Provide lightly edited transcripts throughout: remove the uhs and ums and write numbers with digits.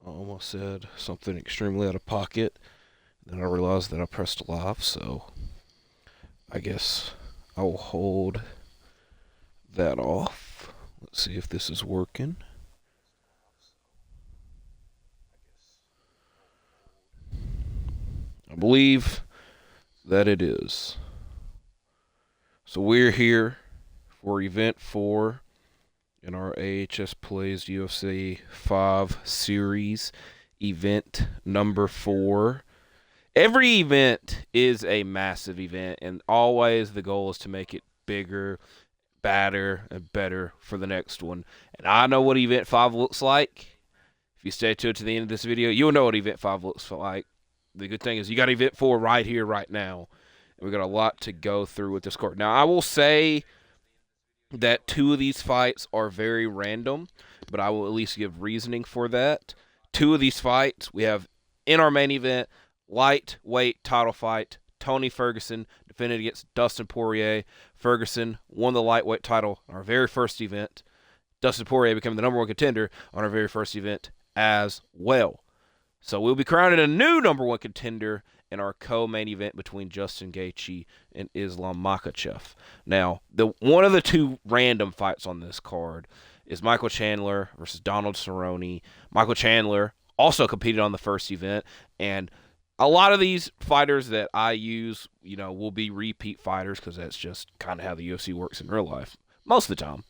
I almost said something extremely out of pocket. Then I realized that I pressed live, so I guess I will hold that off. Let's see if this is working. I believe that it is. So we're here for event 4 in our AHS Plays UFC 5 series, event number 4. Every event is a massive event, and always the goal is to make it bigger, badder, and better for the next one. And I know what event 5 looks like. If you stay tuned to the end of this video, you'll know what event 5 looks like. The good thing is you got event 4 right here, right now. And we got a lot to go through with this card. Now, I will say that 2 of these fights are very random, but I will at least give reasoning for that. 2 of these fights we have in our main event, lightweight title fight. Tony Ferguson defended against Dustin Poirier. Ferguson won the lightweight title on our very first event. Dustin Poirier became the number 1 contender on our very first event as well. So we'll be crowning a new number 1 contender in our co-main event between Justin Gaethje and Islam Makhachev. Now, one of the 2 random fights on this card is Michael Chandler versus Donald Cerrone. Michael Chandler also competed on the first event, and a lot of these fighters that I use, will be repeat fighters because that's just kind of how the UFC works in real life most of the time.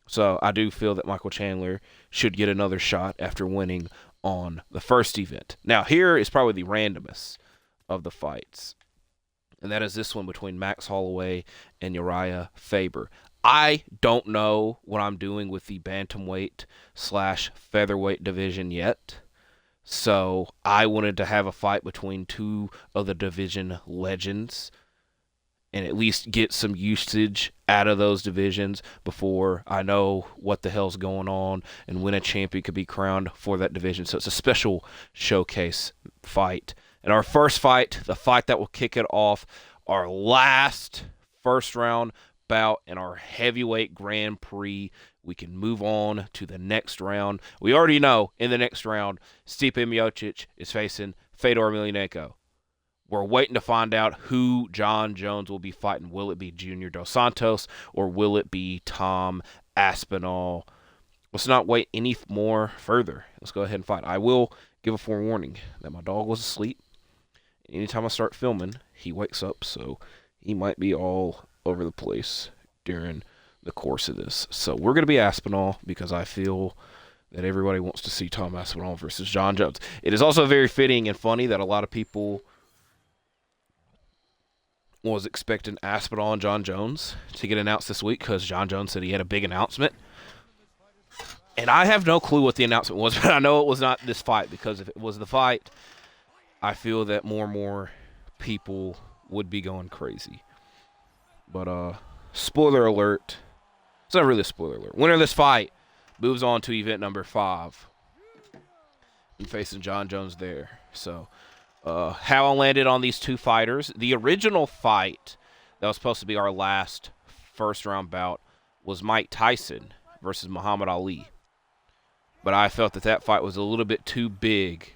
So I do feel that Michael Chandler should get another shot after winning on the first event. Now, here is probably the randomest of the fights, and that is this one between Max Holloway and Uriah Faber. I don't know what I'm doing with the bantamweight/featherweight division yet, so I wanted to have a fight between 2 of the division legends and at least get some usage out of those divisions before I know what the hell's going on and when a champion could be crowned for that division. So it's a special showcase fight. And our first fight, the fight that will kick it off, our last first round bout in our heavyweight Grand Prix. We can move on to the next round. We already know in the next round, Stipe Miocic is facing Fedor Emelianenko. We're waiting to find out who John Jones will be fighting. Will it be Junior Dos Santos or will it be Tom Aspinall? Let's not wait any more further. Let's go ahead and fight. I will give a forewarning that my dog was asleep. Anytime I start filming, he wakes up, so he might be all over the place during the course of this. So we're going to be Aspinall because I feel that everybody wants to see Tom Aspinall versus John Jones. It is also very fitting and funny that a lot of people was expecting Aspinall and John Jones to get announced this week because John Jones said he had a big announcement. And I have no clue what the announcement was, but I know it was not this fight because if it was the fight, I feel that more and more people would be going crazy. But spoiler alert. It's not really a spoiler alert. Winner of this fight moves on to event number 5 and facing John Jones there. So how I landed on these 2 fighters. The original fight that was supposed to be our last first round bout was Mike Tyson versus Muhammad Ali. But I felt that fight was a little bit too big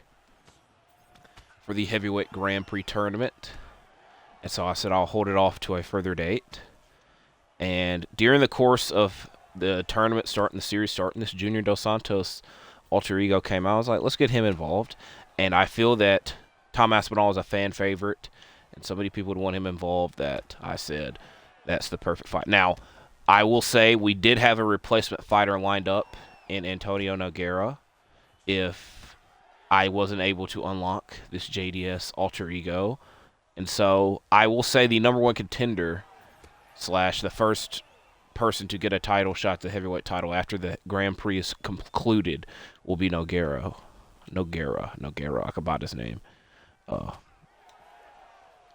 for the heavyweight Grand Prix tournament. And so I said I'll hold it off to a further date. And during the course of the tournament the series starting, this Junior Dos Santos alter ego came out. I was like, let's get him involved. And I feel that Tom Aspinall is a fan favorite, and so many people would want him involved that I said that's the perfect fight. Now, I will say we did have a replacement fighter lined up in Antonio Nogueira if I wasn't able to unlock this JDS alter ego. And so I will say the number 1 contender / the first person to get a title shot, the heavyweight title, after the Grand Prix is concluded will be Nogueira. I could buy his name.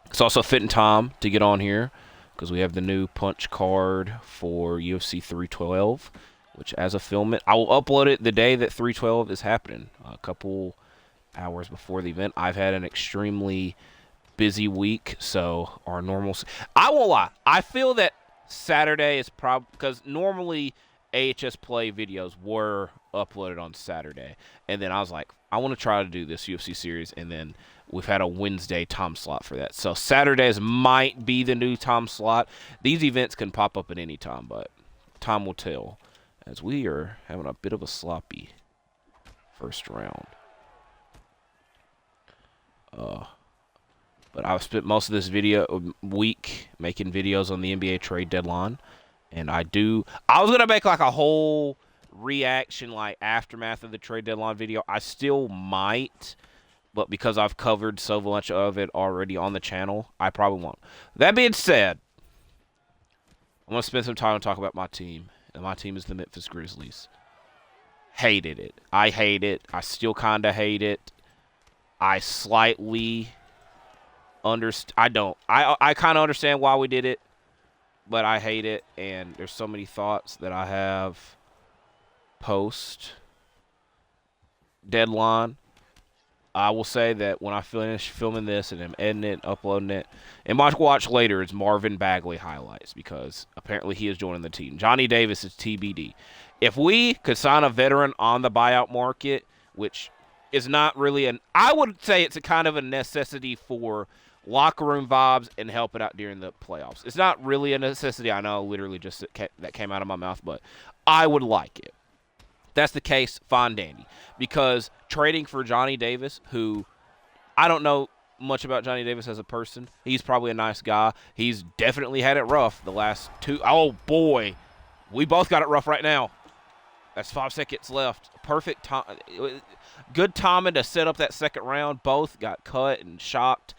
It's also fitting Tom to get on here because we have the new punch card for UFC 312, which as a filmment, I will upload it the day that 312 is happening, a couple hours before the event. I've had an extremely busy week, so our normal... I won't lie. I feel that Saturday is probably... because normally AHS play videos were uploaded on Saturday. And then I was like, I want to try to do this UFC series. And then we've had a Wednesday time slot for that. So Saturdays might be the new time slot. These events can pop up at any time, but time will tell, as we are having a bit of a sloppy first round. But I've spent most of this week making videos on the NBA trade deadline. And I was going to make like a whole reaction, like aftermath of the trade deadline video. I still might, but because I've covered so much of it already on the channel, I probably won't. That being said, I'm going to spend some time and talk about my team. And my team is the Memphis Grizzlies. Hated it. I hate it. I still kind of hate it. I slightly I kind of understand why we did it, but I hate it, and there's so many thoughts that I have post deadline. I will say that when I finish filming this and am editing it and uploading it, and my watch later is Marvin Bagley highlights, because apparently he is joining the team. Johnny Davis is TBD. If we could sign a veteran on the buyout market, which is not really I would say it's a kind of a necessity for locker room vibes and helping out during the playoffs. It's not really a necessity. I know, literally just that came out of my mouth, but I would like it. If that's the case, fine dandy. Because trading for Johnny Davis, who I don't know much about Johnny Davis as a person. He's probably a nice guy. He's definitely had it rough the last two. Oh, boy. We both got it rough right now. That's 5 seconds left. Perfect time. Good timing to set up that second round. Both got cut and shocked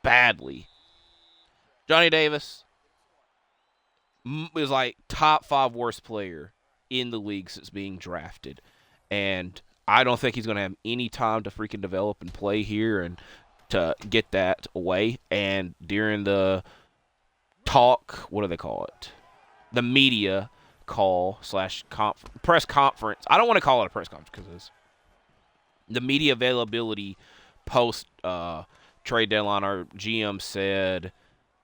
badly. Johnny Davis is like top 5 worst player in the league since being drafted. And I don't think he's going to have any time to freaking develop and play here and to get that away. And during the talk, what do they call it? The media call / press conference. I don't want to call it a press conference because it's the media availability post trade deadline. Our GM said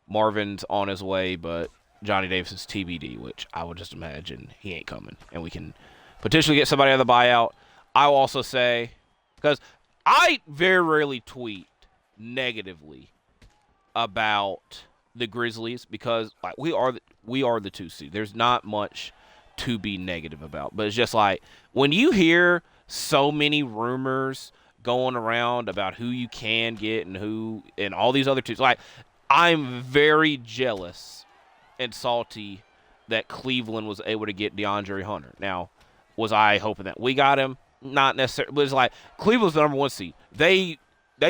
Marvin's on his way, but Johnny Davis is TBD, which I would just imagine he ain't coming. And we can potentially get somebody out of the buyout. I will also say, because I very rarely tweet negatively about the Grizzlies, because like we are the 2 seed. There's not much to be negative about, but it's just like when you hear so many rumors going around about who you can get and all these other teams, like I'm very jealous and salty that Cleveland was able to get DeAndre Hunter. Now, was I hoping that we got him? Not necessarily. But it's like Cleveland's the number 1 seed. They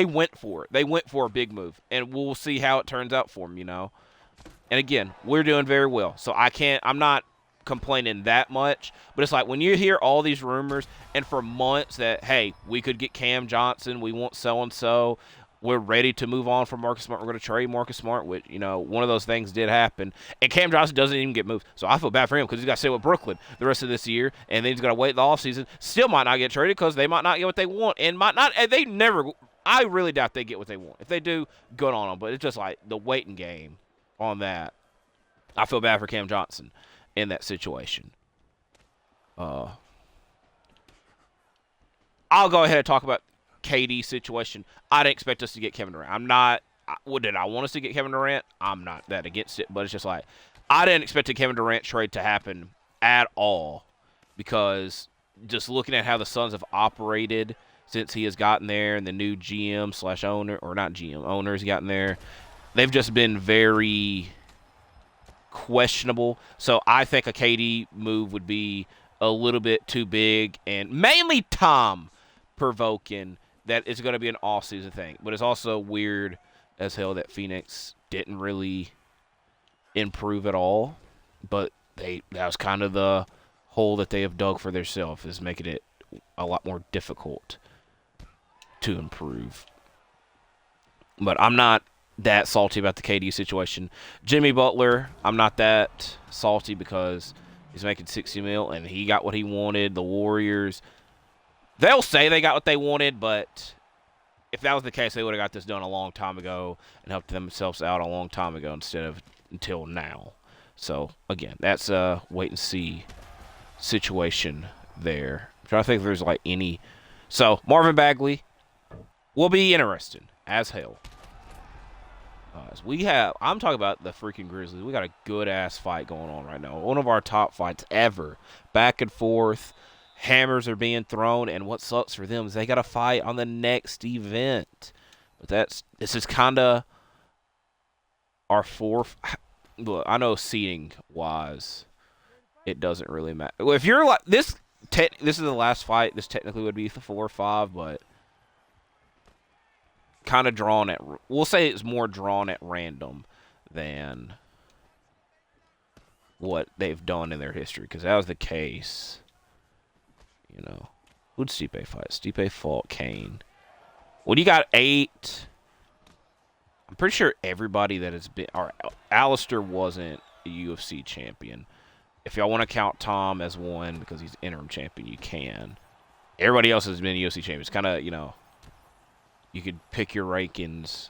went for it. They went for a big move, and we'll see how it turns out for them, you know. And again, we're doing very well, so I'm not complaining that much. But it's like when you hear all these rumors, and for months that, hey, we could get Cam Johnson, we want so-and-so, we're ready to move on from Marcus Smart, we're going to trade Marcus Smart, which, you know, one of those things did happen. And Cam Johnson doesn't even get moved. So I feel bad for him because he's got to stay with Brooklyn the rest of this year, and then he's got to wait the offseason. Still might not get traded because they might not get what they want, and I really doubt they get what they want. If they do, good on them. But it's just like the waiting game on that. I feel bad for Cam Johnson in that situation. I'll go ahead and talk about KD situation. I didn't expect us to get Kevin Durant. Did I want us to get Kevin Durant? I'm not that against it, but it's just like I didn't expect a Kevin Durant trade to happen at all, because just looking at how the Suns have operated since he has gotten there, and the new GM / owner, or not GM, owners gotten there, they've just been very questionable. So I think a KD move would be a little bit too big, and mainly Tom provoking that it's going to be an off-season thing. But it's also weird as hell that Phoenix didn't really improve at all. But that was kind of the hole that they have dug for themselves, is making it a lot more difficult to improve. But I'm not that salty about the KD situation. Jimmy Butler, I'm not that salty because he's making $60 million and he got what he wanted. The Warriors, they'll say they got what they wanted, but if that was the case, they would have got this done a long time ago and helped themselves out a long time ago instead of until now. So, again, that's a wait and see situation there. I'm trying to think if there's like any. So Marvin Bagley will be interesting as hell. I'm talking about the freaking Grizzlies. We got a good ass fight going on right now. One of our top fights ever. Back and forth. Hammers are being thrown, and what sucks for them is they got to fight on the next event. But this is kind of our fourth. Look, I know seating wise, it doesn't really matter. Well, if you're like this, this is the last fight. This technically would be the 4 or 5, but kind of drawn at. We'll say it's more drawn at random than what they've done in their history, because that was the case. You know, who'd Stipe fight? Stipe fought Kane. Well, you got 8. I'm pretty sure everybody that has been. Or Alistair wasn't a UFC champion. If y'all want to count Tom as one because he's interim champion, you can. Everybody else has been UFC champion. It's kind of, you know, you could pick your rankings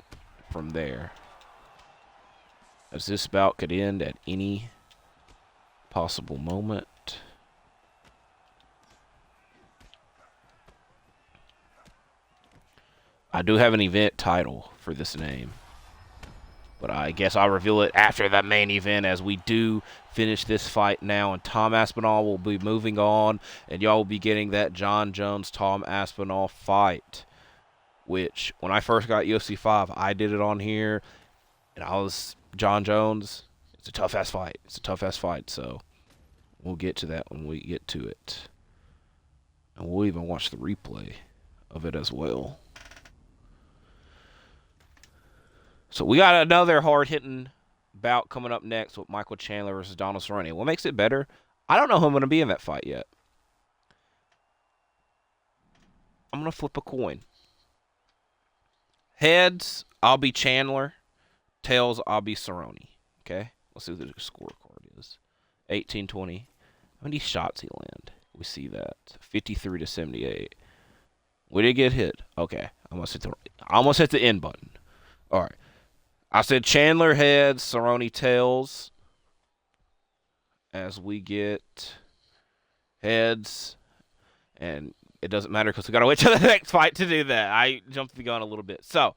from there. As this bout could end at any possible moment. I do have an event title for this name, but I guess I'll reveal it after the main event as we do finish this fight now, and Tom Aspinall will be moving on, and y'all will be getting that John Jones-Tom Aspinall fight, which, when I first got UFC 5, I did it on here, and I was John Jones. It's a tough-ass fight. It's a tough-ass fight, so we'll get to that when we get to it. And we'll even watch the replay of it as well. So we got another hard-hitting bout coming up next with Michael Chandler versus Donald Cerrone. What makes it better? I don't know who I'm going to be in that fight yet. I'm going to flip a coin. Heads, I'll be Chandler. Tails, I'll be Cerrone. Okay? Let's see what the scorecard is. 18-20. How many shots he land? We see that. 53-78. We did get hit. Okay. I almost hit the end button. All right. I said Chandler heads, Cerrone tails. As we get heads. And it doesn't matter because we got to wait till the next fight to do that. I jumped the gun a little bit. So,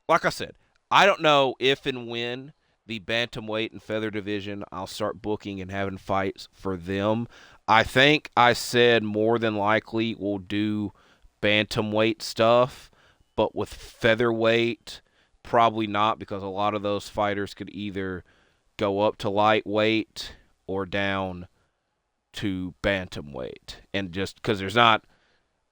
like I said, I don't know if and when the bantamweight and feather division I'll start booking and having fights for them. I think I said more than likely we'll do bantamweight stuff, but with featherweight, probably not, because a lot of those fighters could either go up to lightweight or down to bantamweight. And just because there's not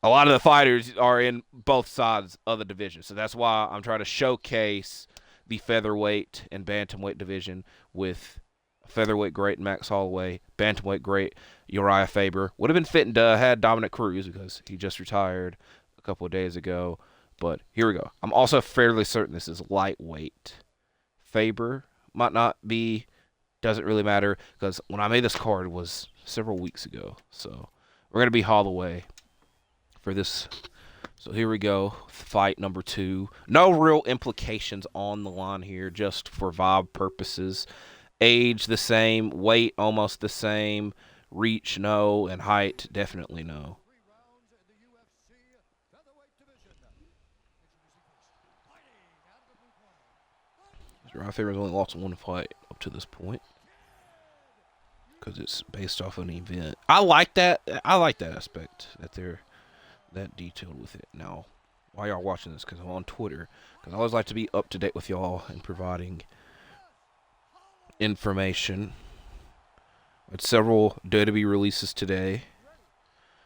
a lot of the fighters are in both sides of the division. So that's why I'm trying to showcase the featherweight and bantamweight division with featherweight great Max Holloway, bantamweight great Uriah Faber. Would have been fitting to have Dominic Cruz because he just retired a couple of days ago. But here we go. I'm also fairly certain this is lightweight. Faber might not be, doesn't really matter, because when I made this card was several weeks ago. So we're going to be Holloway for this. So here we go. Fight number 2. No real implications on the line here, just for vibe purposes. Age the same, weight almost the same, reach no, and height definitely no. Uriah Faber's only lost one fight up to this point because it's based off an event. I like that. I like that aspect that they're that detailed with it. Now, why y'all watching this? Because I'm on Twitter. Because I always like to be up to date with y'all and providing information. With several WWE releases today,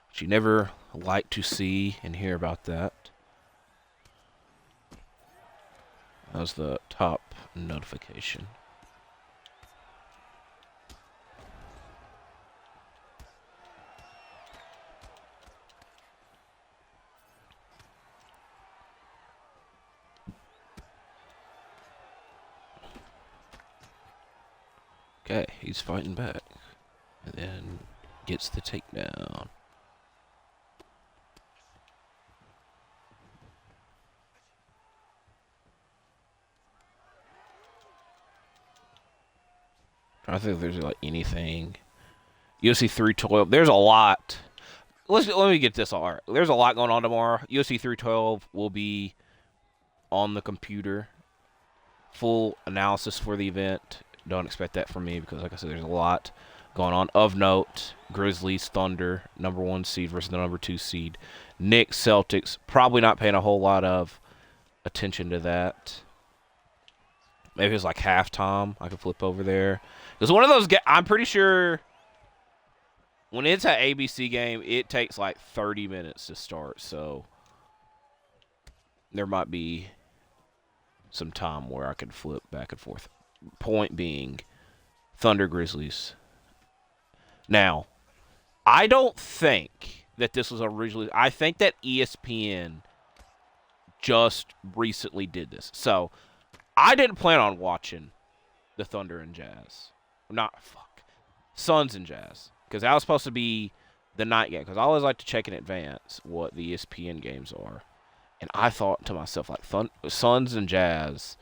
which you never like to see and hear about that. That was the top notification. Okay, he's fighting back. And then gets the takedown. I think there's like anything UFC 312. There's a lot. Let me get this all right. There's a lot going on tomorrow. UFC 312 will be on the computer. Full analysis for the event. Don't expect that from me because, like I said, there's a lot going on. Of note, Grizzlies, Thunder, number 1 seed versus the number 2 seed. Knicks, Celtics. Probably not paying a whole lot of attention to that. Maybe it's like halftime. I could flip over there. Because one of those, I'm pretty sure when it's an ABC game, it takes like 30 minutes to start. So there might be some time where I could flip back and forth. Point being, Thunder, Grizzlies. Now, I don't think that this was originally. I think that ESPN just recently did this. So I didn't plan on watching the Thunder and Jazz. Suns and Jazz. Because that was supposed to be the night game. Because I always like to check in advance what the ESPN games are. And I thought to myself, like, Suns and Jazz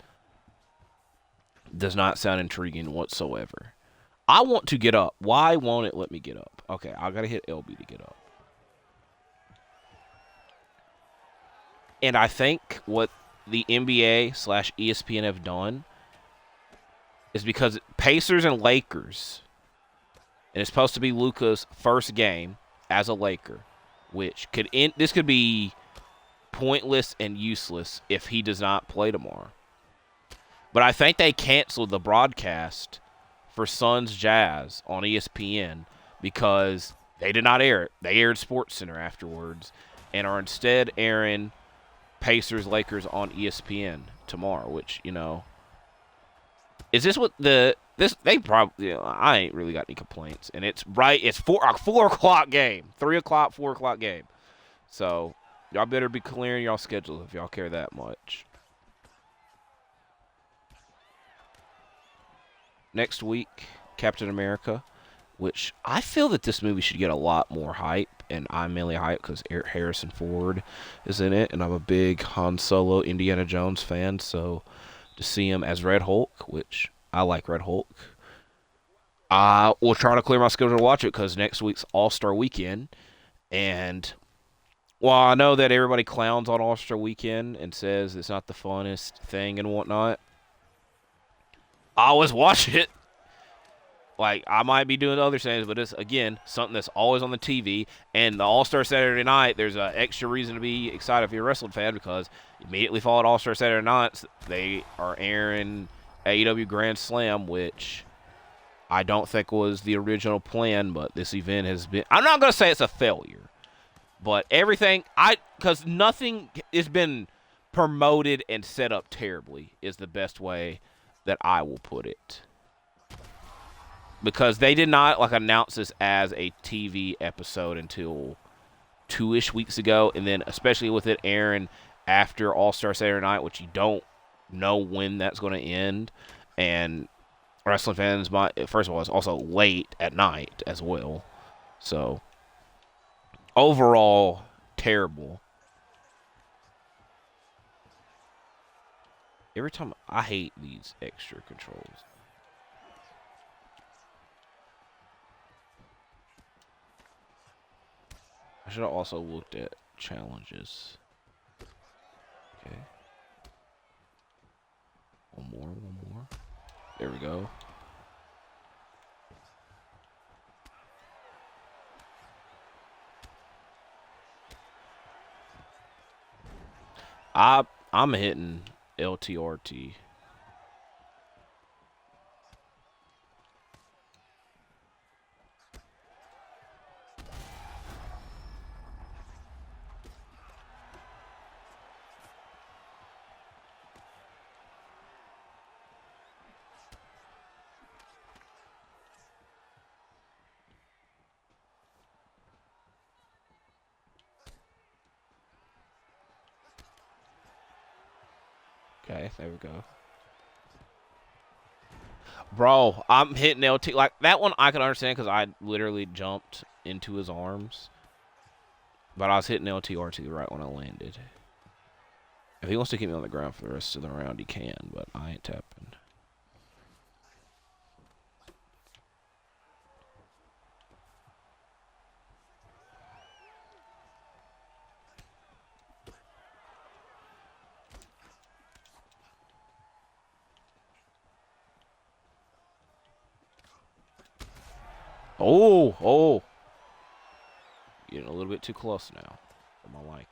does not sound intriguing whatsoever. I want to get up. Why won't it let me get up? Okay, I got to hit LB to get up. And I think what the NBA/ESPN have done is because Pacers and Lakers, and it's supposed to be Luka's first game as a Laker, which this could be pointless and useless if he does not play tomorrow. But I think they canceled the broadcast for Suns Jazz on ESPN because they did not air it. They aired SportsCenter afterwards and are instead airing Pacers Lakers on ESPN tomorrow, which, is this what they probably, I ain't really got any complaints. And it's 4 o'clock game, 3 o'clock, 4 o'clock game. So y'all better be clearing y'all schedules if y'all care that much. Next week, Captain America, which I feel that this movie should get a lot more hype, and I'm mainly hyped because Harrison Ford is in it, and I'm a big Han Solo, Indiana Jones fan, so to see him as Red Hulk, which I like Red Hulk, I will try to clear my schedule to watch it because next week's All-Star Weekend, and while I know that everybody clowns on All-Star Weekend and says it's not the funnest thing and whatnot, I always watch it. Like, I might be doing other things, but it's, again, something that's always on the TV. And the All-Star Saturday Night, there's an extra reason to be excited if you're a wrestling fan because immediately following All-Star Saturday Nights, they are airing AEW Grand Slam, which I don't think was the original plan, but this event has been – I'm not going to say it's a failure, but everything – because nothing has been promoted and set up terribly is the best way that I will put it. Because they did not announce this as a TV episode until 2-ish weeks ago, and then especially with it airing after All-Star Saturday Night, which you don't know when that's going to end, and wrestling fans might, first of all, it's also late at night as well. So overall, terrible. Every time I hate these extra controls. I should have also looked at challenges. Okay. One more. There we go. I'm hitting LTRT. Okay, there we go. Bro, I'm hitting LT. Like, that one I can understand because I literally jumped into his arms. But I was hitting LTRT right when I landed. If he wants to keep me on the ground for the rest of the round, he can, but I ain't tapping. Oh, oh. Getting a little bit too close now for my liking.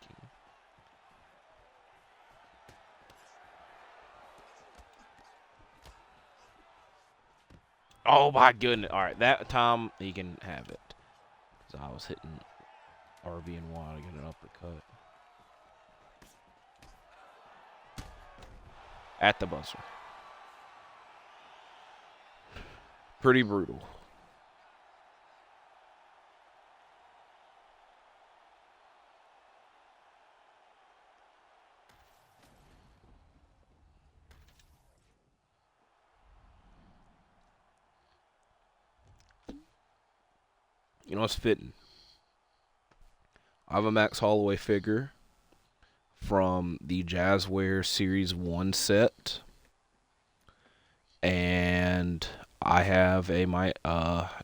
Oh, my goodness. All right, that time he can have it. Because I was hitting RB and Y to get an uppercut. At the buzzer. Pretty brutal. You know what's fitting? I have a Max Holloway figure from the Jazzware Series 1 set. And I have a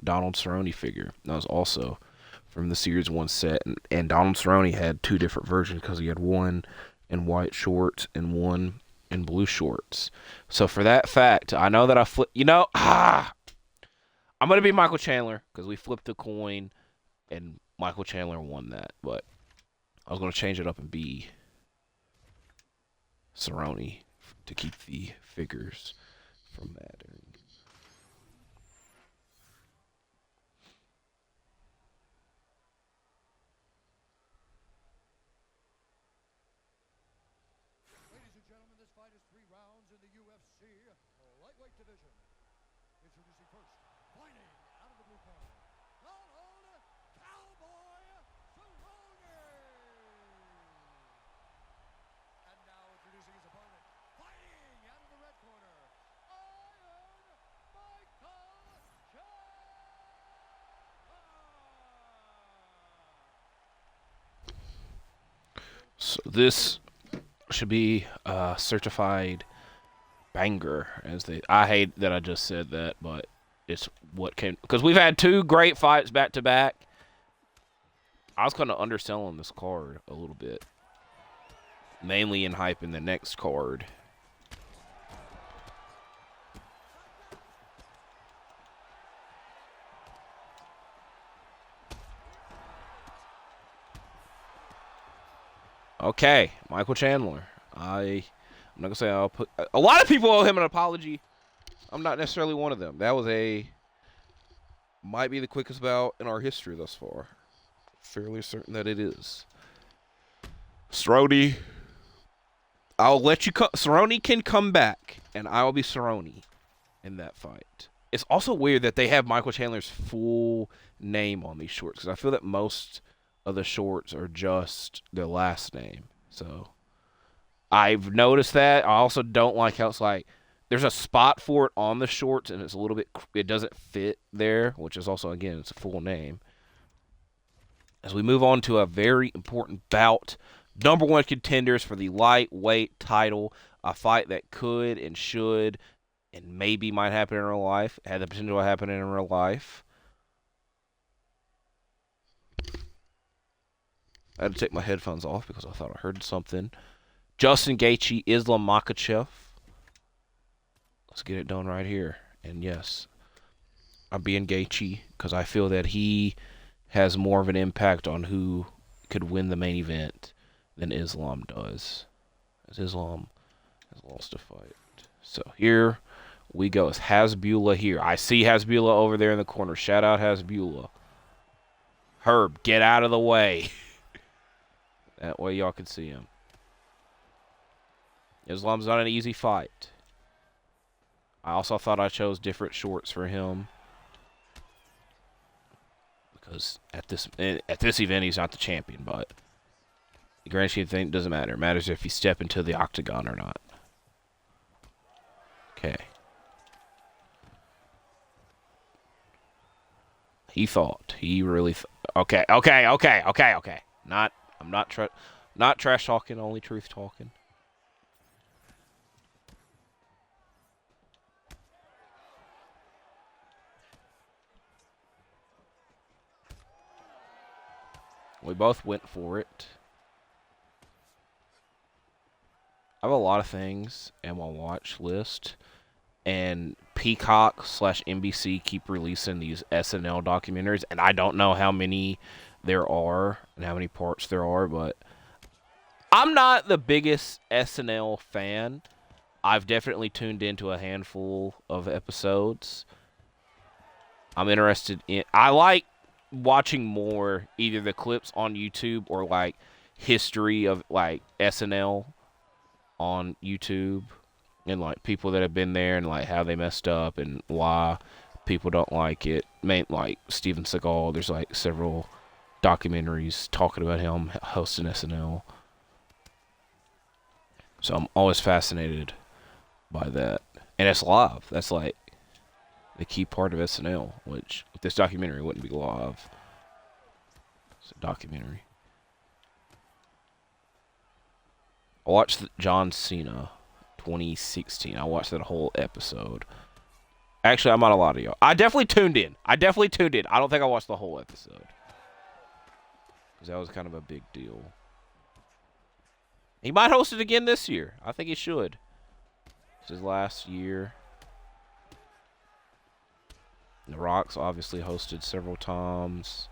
Donald Cerrone figure. That was also from the Series 1 set. And Donald Cerrone had two different versions because he had one in white shorts and one in blue shorts. So for that fact, I know that I flipped. I'm going to be Michael Chandler because we flipped the coin and Michael Chandler won that. But I was going to change it up and be Cerrone to keep the figures from mattering. Ladies and gentlemen, this fight is 3 rounds in the UFC lightweight division. Introducing first, fighting out of the blue corner, Donald Cowboy Cerrone. And now introducing his opponent, fighting out of the red corner, Iron Michael Chandler. So this should be a certified banger, as they. I hate that I just said that, but it's what came because we've had two great fights back to back. I was kind of underselling this card a little bit, mainly in hyping the next card. Okay, Michael Chandler. I'm not gonna say I'll put. A lot of people owe him an apology. I'm not necessarily one of them. That was might be the quickest bout in our history thus far. Fairly certain that it is. Cerrone, I'll let you. Cerrone can come back, and I will be Cerrone in that fight. It's also weird that they have Michael Chandler's full name on these shorts because I feel that most of the shorts are just their last name. So I've noticed that. I also don't like how it's like there's a spot for it on the shorts and it's a little bit, it doesn't fit there, which is also, again, it's a full name. As we move on to a very important bout, number one contenders for the lightweight title, a fight that could and should and maybe might happen in real life, had the potential to happen in real life. I had to take my headphones off because I thought I heard something. Justin Gaethje, Islam Makhachev. Let's get it done right here. And yes, I'm being Gaethje because I feel that he has more of an impact on who could win the main event than Islam does. As Islam has lost a fight. So here we go. It's Hasbullah here. I see Hasbullah over there in the corner. Shout out Hasbullah. Herb, get out of the way. That way y'all can see him. Islam's not an easy fight. I also thought I chose different shorts for him. Because at this event, he's not the champion, but the grand scheme thing doesn't matter. It matters if you step into the octagon or not. Okay. He thought. He really okay. I'm not trash talking, only truth talking. We both went for it. I have a lot of things in my watch list, and Peacock / NBC keep releasing these SNL documentaries, and I don't know how many there are and how many parts there are, but I'm not the biggest SNL fan. I've definitely tuned into a handful of episodes. I'm interested in. I like watching more either the clips on YouTube or like history of like SNL on YouTube and like people that have been there and like how they messed up and why people don't like it. Like Steven Seagal, there's like several documentaries talking about him hosting SNL. So I'm always fascinated by that. And it's live. That's like the key part of SNL, which if this documentary wouldn't be live. It's a documentary. I watched John Cena 2016. I watched that whole episode. Actually, I'm not a lot of y'all. I definitely tuned in. I don't think I watched the whole episode. Because that was kind of a big deal. He might host it again this year. I think he should. It's his last year. The Rock's obviously hosted several times.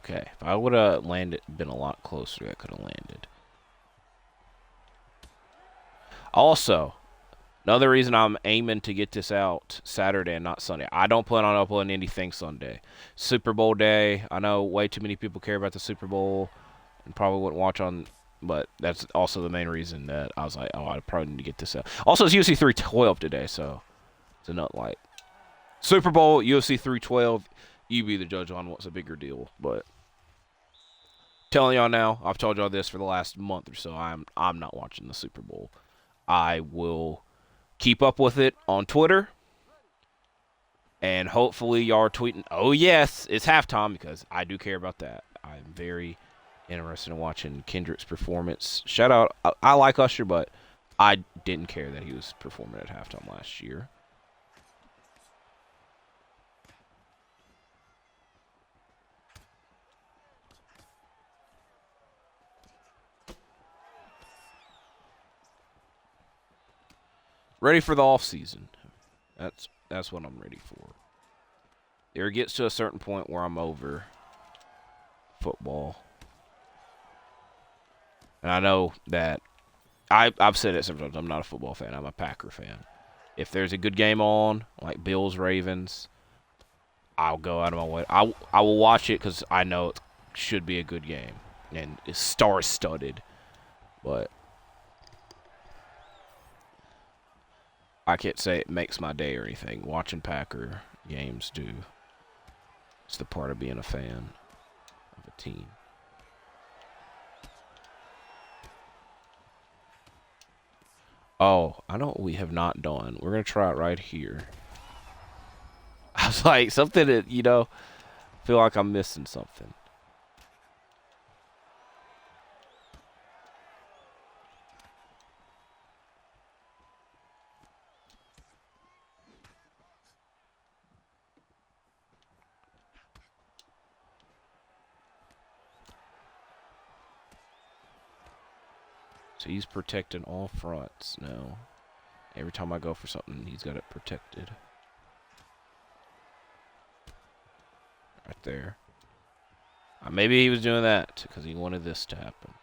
Okay, if I would have been a lot closer, I could have landed. Also, another reason I'm aiming to get this out Saturday and not Sunday. I don't plan on uploading anything Sunday. Super Bowl day. I know way too many people care about the Super Bowl and probably wouldn't watch on, but that's also the main reason that I was like, oh, I probably need to get this out. Also, it's UFC 312 today, so it's a nut like Super Bowl, UFC 312. You be the judge on what's a bigger deal, but telling y'all now, I've told y'all this for the last month or so. I'm not watching the Super Bowl. I will keep up with it on Twitter, and hopefully y'all are tweeting, "Oh yes, it's halftime," because I do care about that. I'm very interested in watching Kendrick's performance. Shout out, I like Usher, but I didn't care that he was performing at halftime last year. Ready for the off season. That's what I'm ready for. There gets to a certain point where I'm over football. And I know that I've said it sometimes. I'm not a football fan. I'm a Packer fan. If there's a good game on, like Bills Ravens, I'll go out of my way. I will watch it because I know it should be a good game and it's star-studded. But I can't say it makes my day or anything. Watching Packer games do. It's the part of being a fan of a team. Oh, I know what we have not done. We're going to try it right here. I was like, something that, feel like I'm missing something. So he's protecting all fronts now. Every time I go for something, he's got it protected. Right there. Maybe he was doing that because he wanted this to happen.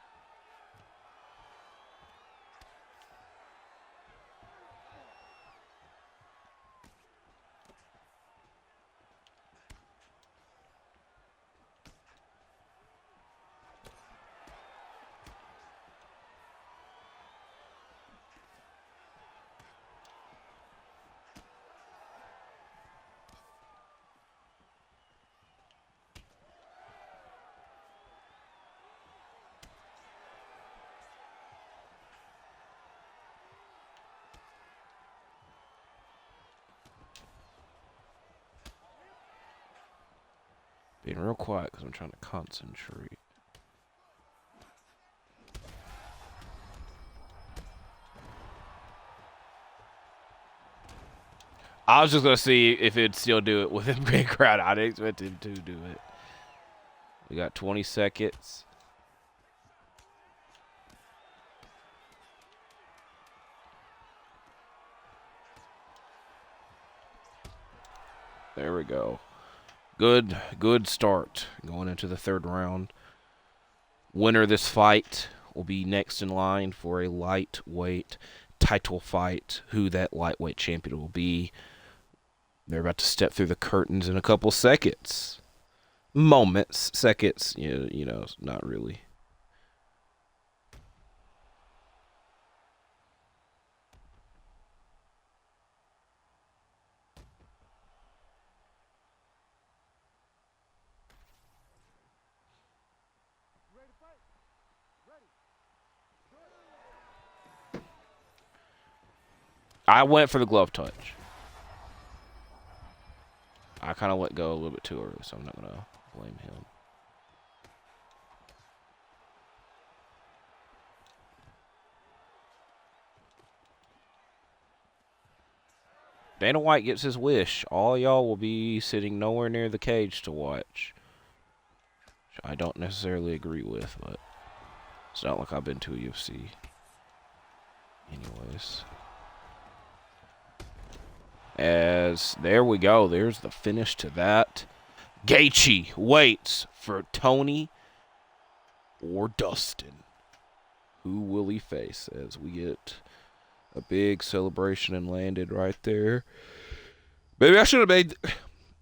Being real quiet because I'm trying to concentrate. I was just gonna see if it'd still do it with a big crowd. I didn't expect him to do it. We got 20 seconds. There we go. Good start going into the third round. Winner of this fight will be next in line for a lightweight title fight. Who that lightweight champion will be. They're about to step through the curtains in a couple seconds. Moments, seconds, you know, not really. Ready to fight? Ready. I went for the glove touch. I kind of let go a little bit too early, so I'm not going to blame him. Dana White gets his wish. All y'all will be sitting nowhere near the cage to watch. Which I don't necessarily agree with, but it's not like I've been to a UFC. Anyways. As there we go. There's the finish to that. Gaethje waits for Tony or Dustin. Who will he face as we get a big celebration and landed right there. Maybe I should have made...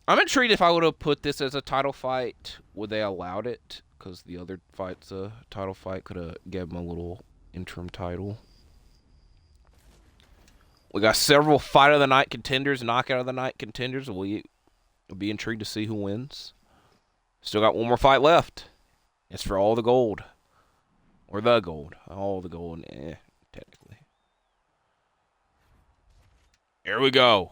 I'm intrigued if I would have put this as a title fight. Would they allowed it? Because the other fight's a title fight. Could have given him a little interim title. We got several fight of the night contenders, knockout of the night contenders. We'll be intrigued to see who wins. Still got one more fight left. It's for all the gold. Or the gold. All the gold. Technically. Here we go.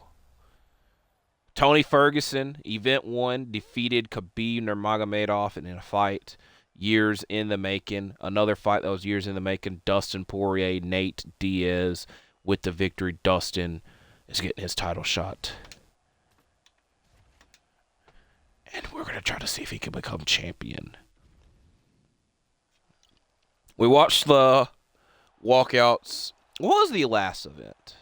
Tony Ferguson, Event 1, defeated Khabib Nurmagomedov in a fight years in the making. Another fight that was years in the making. Dustin Poirier, Nate Diaz with the victory. Dustin is getting his title shot. And we're going to try to see if he can become champion. We watched the walkouts. What was the last event?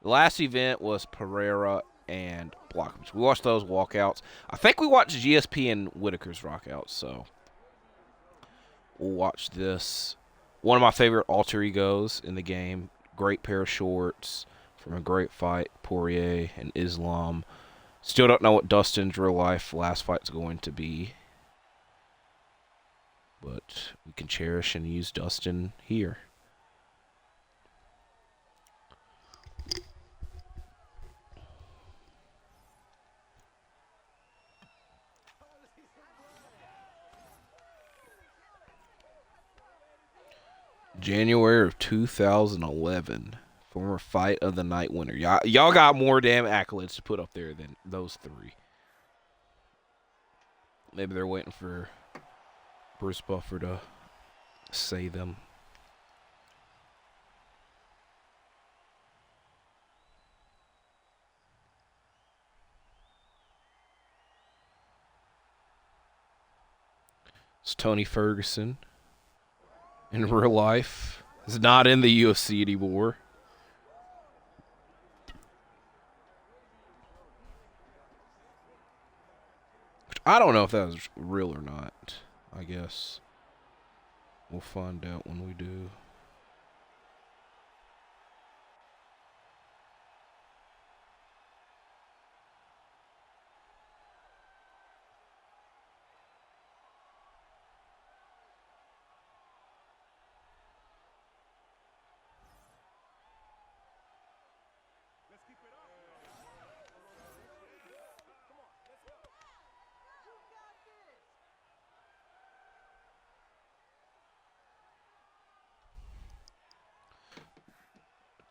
The last event was Pereira and Blachowicz. We watched those walkouts. I think we watched GSP and Whitaker's walkouts, so we'll watch this. One of my favorite alter egos in the game. Great pair of shorts from a great fight, Poirier and Islam. Still don't know what Dustin's real life last fight's going to be. But we can cherish and use Dustin here. January of 2011. Former fight of the night winner. Y'all got more damn accolades to put up there than those three. Maybe they're waiting for Bruce Buffer to say them. It's Tony Ferguson. In real life. He's not in the UFC anymore. I don't know if that was real or not. I guess we'll find out when we do.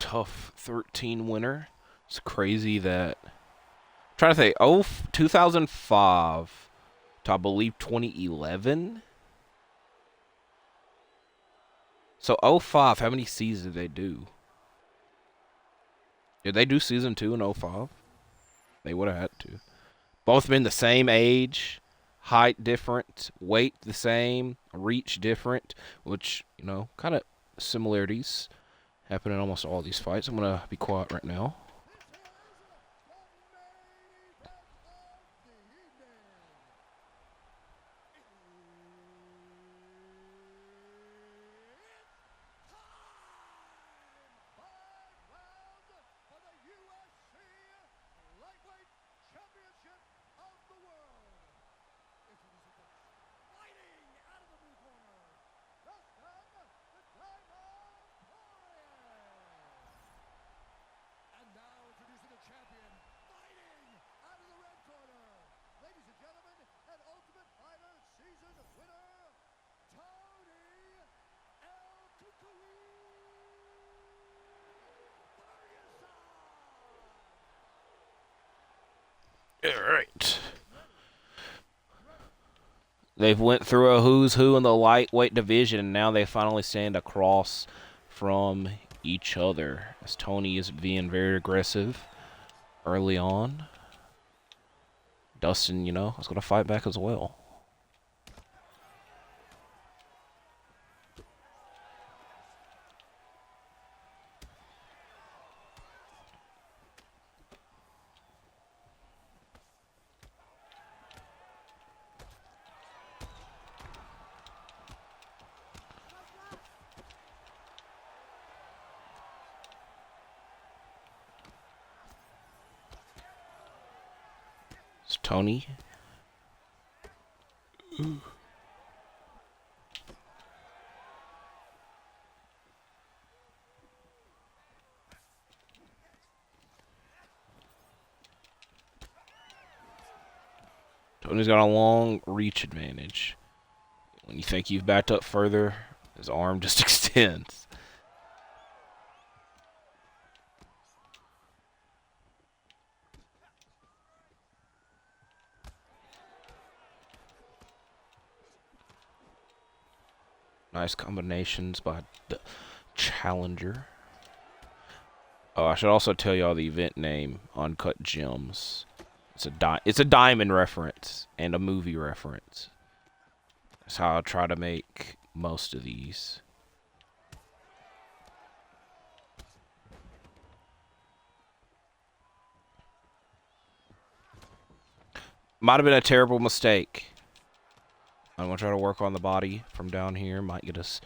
Tough 13 winner. It's crazy that... I'm trying to think. 2005 to I believe 2011. So 05, how many seasons did they do? Did they do season 2 in '05? They would have had to. Both been the same age, height different, weight the same, reach different, which, kind of similarities happen in almost all these fights. I'm going to be quiet right now. All right. They've went through a who's who in the lightweight division, and now they finally stand across from each other. As Tony is being very aggressive early on. Dustin, is going to fight back as well. It's Tony. Tony's got a long reach advantage. When you think you've backed up further, his arm just extends. Nice combinations by the challenger. Oh, I should also tell y'all the event name, Uncut Gems. It's a diamond reference and a movie reference. That's how I try to make most of these. Might have been a terrible mistake. I'm going to try to work on the body from down here. Might get us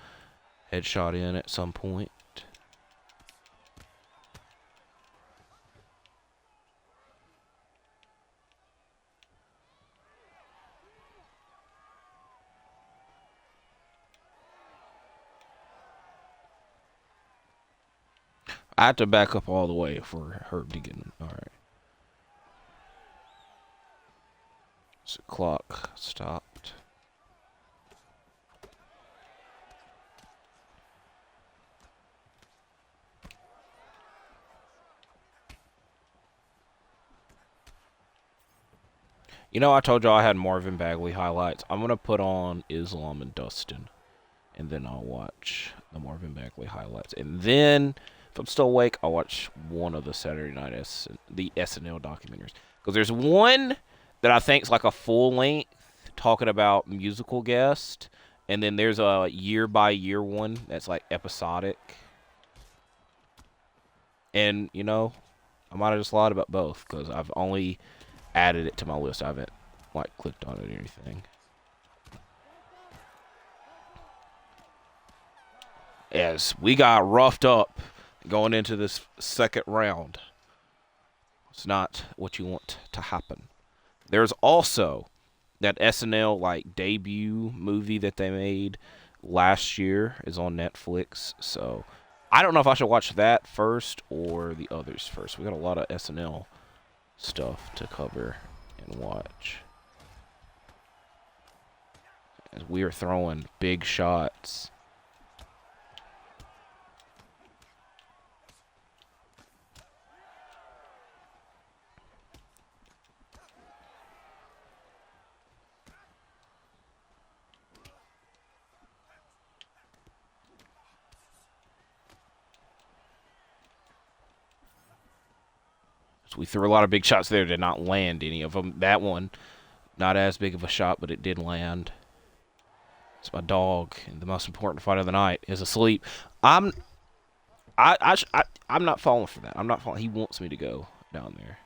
headshot in at some point. I have to back up all the way for Herb to get him. All right. So clock stopped. I told y'all I had Marvin Bagley highlights. I'm going to put on Islam and Dustin. And then I'll watch the Marvin Bagley highlights. And then, if I'm still awake, I'll watch one of the Saturday night the SNL documentaries. Because there's one that I think is like a full length talking about musical guest. And then there's a year by year one that's like episodic. And, I might have just lied about both. Because I've only added it to my list. I haven't clicked on it or anything. As we got roughed up going into this second round. It's not what you want to happen. There's also that SNL debut movie that they made last year is on Netflix. So I don't know if I should watch that first or the others first. We got a lot of SNL stuff to cover and watch. As we are throwing big shots. So we threw a lot of big shots there, did not land any of them. That one, not as big of a shot, but it did land. It's my dog, and the most important fight of the night is asleep. I'm, I'm not falling for that. I'm not falling. He wants me to go down there.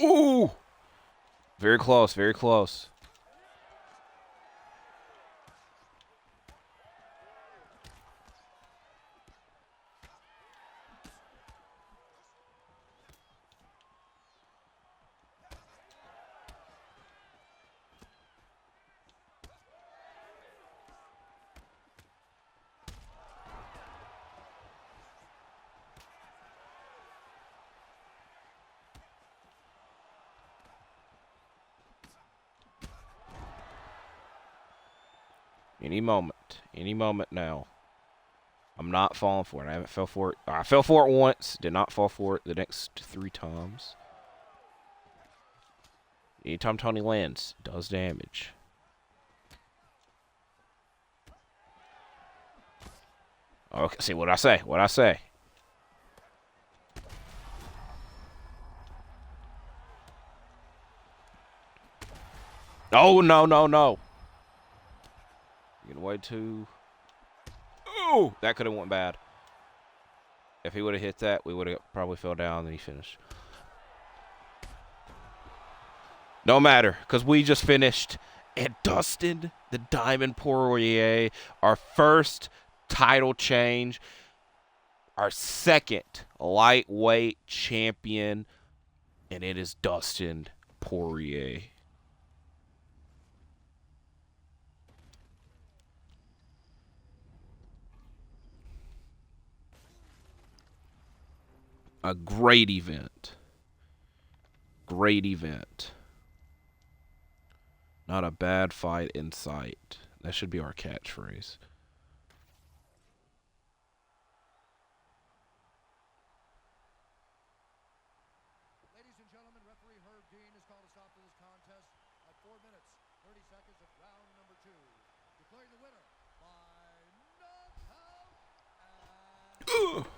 Ooh! Very close, very close. Any moment now. I'm not falling for it. I haven't fell for it. I fell for it once. Did not fall for it the next 3 times. Anytime Tony lands, does damage. Okay, see what I say. What I say. Oh no no no! Getting way too. Ooh, that could have went bad. If he would have hit that, we would have probably fell down and he finished. No matter, because we just finished. And Dustin, the Diamond Poirier, our first title change, our second lightweight champion, and it is Dustin Poirier. A great event. Great event. Not a bad fight in sight. That should be our catchphrase. Ladies and gentlemen, referee Herb Dean has called a stop to this contest at 4 minutes, 30 seconds of round number 2. Declaring the winner by knockout and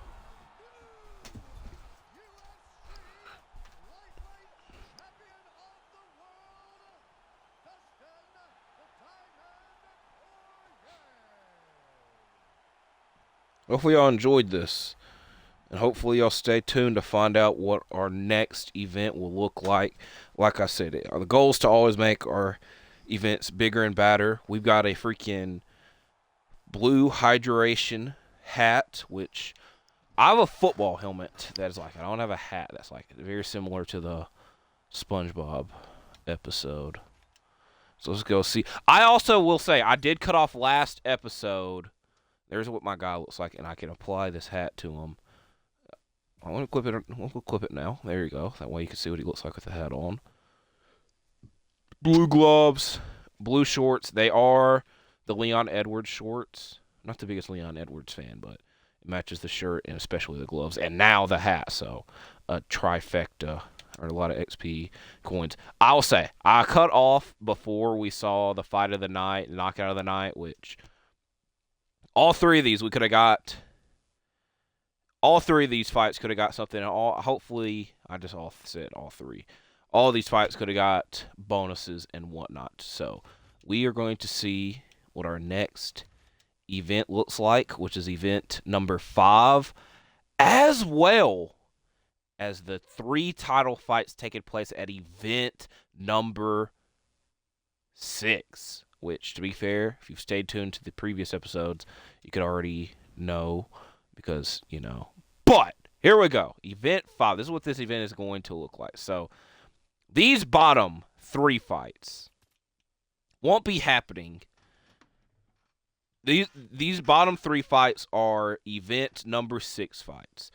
Hopefully y'all enjoyed this. And hopefully y'all stay tuned to find out what our next event will look like. Like I said, the goal is to always make our events bigger and badder. We've got a freaking blue hydration hat, which I have a football helmet that is like, I don't have a hat that's like very similar to the SpongeBob episode. So let's go see. I also will say, I did cut off last episode. There's what my guy looks like, and I can apply this hat to him. I want to clip it. I want to clip it now. There you go. That way you can see what he looks like with the hat on. Blue gloves, blue shorts. They are the Leon Edwards shorts. I'm not the biggest Leon Edwards fan, but it matches the shirt and especially the gloves, and now the hat. So a trifecta, or a lot of XP coins. I'll say I cut off before we saw the fight of the night, knockout of the night, which all 3 of these we could have got. All 3 of these fights could have got something. Hopefully, I just all said all 3. All of these fights could have got bonuses and whatnot. So we are going to see what our next event looks like, which is event number 5, as well as the 3 title fights taking place at event number 6. Which, to be fair, if you've stayed tuned to the previous episodes, you could already know because, you know. But here we go. Event 5. This is what this event is going to look like. So these bottom 3 fights, won't be happening. These bottom 3 fights are event number 6 fights.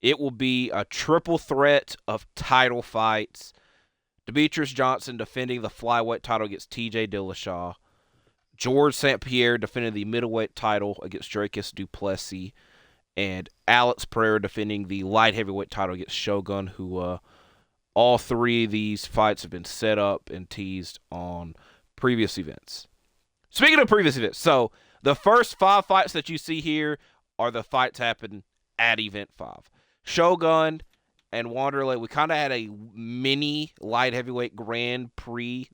It will be a triple threat of title fights. Demetrius Johnson defending the flyweight title against TJ Dillashaw. George St. Pierre defending the middleweight title against Dracus du Plessis. And Alex Pereira defending the light heavyweight title against Shogun, who all 3 of these fights have been set up and teased on previous events. Speaking of previous events, so the first 5 fights that you see here are the fights happening at Event 5. Shogun and Wanderlei, we kind of had a mini light heavyweight Grand Prix.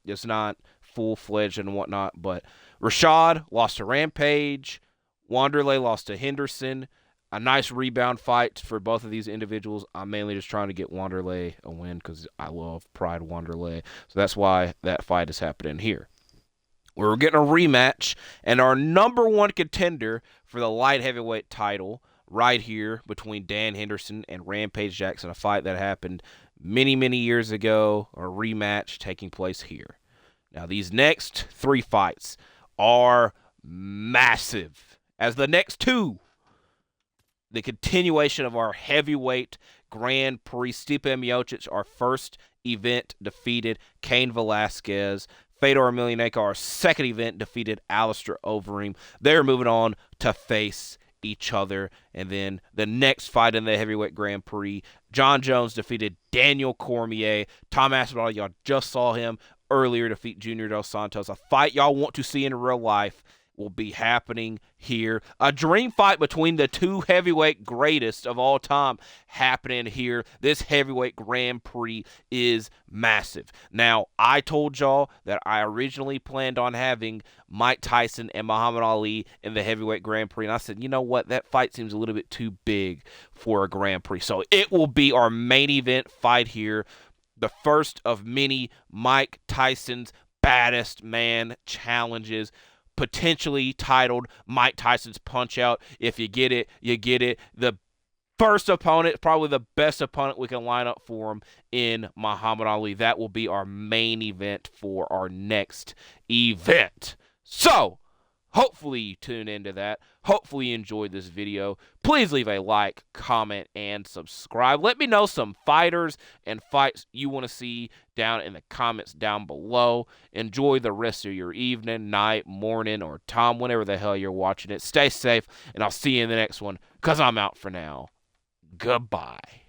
It's not full-fledged and whatnot, but Rashad lost to Rampage. Wanderlei lost to Henderson. A nice rebound fight for both of these individuals. I'm mainly just trying to get Wanderlei a win because I love Pride Wanderlei. So that's why that fight is happening here. We're getting a rematch, and our number 1 contender for the light heavyweight title right here between Dan Henderson and Rampage Jackson, a fight that happened many, many years ago, a rematch taking place here. Now, these next 3 fights are massive, as the next 2, the continuation of our heavyweight Grand Prix. Stipe Miocic, our first event, defeated Cain Velasquez. Fedor Emelianenko, our second event, defeated Alistair Overeem. They're moving on to face each other. And then the next fight in the heavyweight Grand Prix, John Jones defeated Daniel Cormier. Tom Aspinall, y'all just saw him earlier defeat Junior Dos Santos. A fight y'all want to see in real life will be happening here. A dream fight between the 2 heavyweight greatest of all time happening here. This heavyweight Grand Prix is massive. Now, I told y'all that I originally planned on having Mike Tyson and Muhammad Ali in the heavyweight Grand Prix, and I said, you know what, that fight seems a little bit too big for a Grand Prix. So it will be our main event fight here, the first of many Mike Tyson's Baddest Man challenges, potentially titled Mike Tyson's Punch-Out. If you get it, you get it. The first opponent, probably the best opponent we can line up for him in Muhammad Ali. That will be our main event for our next event. So, hopefully you tune into that. Hopefully you enjoyed this video. Please leave a like, comment, and subscribe. Let me know some fighters and fights you want to see down in the comments down below. Enjoy the rest of your evening, night, morning, or time, whenever the hell you're watching it. Stay safe, and I'll see you in the next one, because I'm out for now. Goodbye.